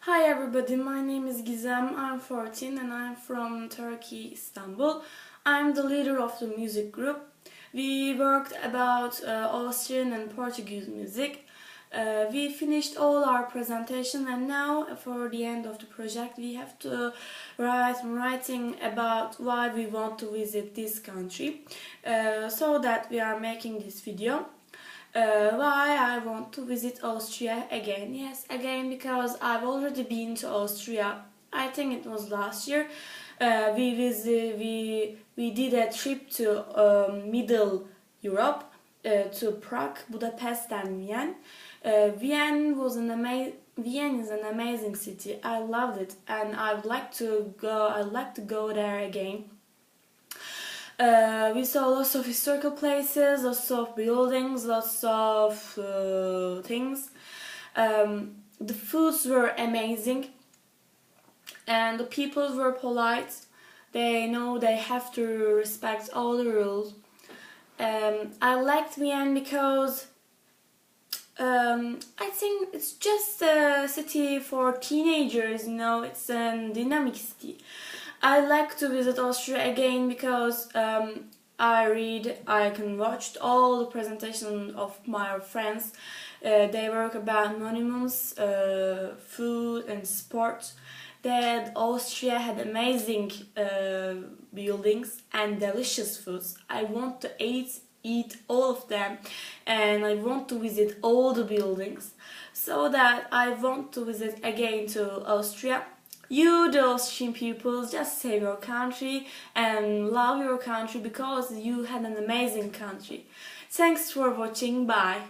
Hi everybody, my name is Gizem, I'm 14 and I'm from Turkey, Istanbul. I'm the leader of the music group. We worked about Austrian and Portuguese music. We finished all our presentation and now for the end of the project we have to writing about why we want to visit this country. So that we are making this video. Why I want to visit Austria again? Yes, again because I've already been to Austria. I think it was last year. We did a trip to Middle Europe, to Prague, Budapest, and Vienna. Vienna is an amazing city. I loved it, and I'd like to go. I'd like to go there again. We saw lots of historical places, lots of buildings, lots of things. The foods were amazing and the people were polite. They know they have to respect all the rules. I liked Vienna because I think it's just a city for teenagers, it's a dynamic city. I like to visit Austria again because I can watch all the presentations of my friends. They work about monuments, food and sport. That Austria had amazing buildings and delicious foods. I want to eat all of them, and I want to visit all the buildings, so that I want to visit again to Austria. You, the Austrian people, just save your country and love your country because you had an amazing country. Thanks for watching. Bye.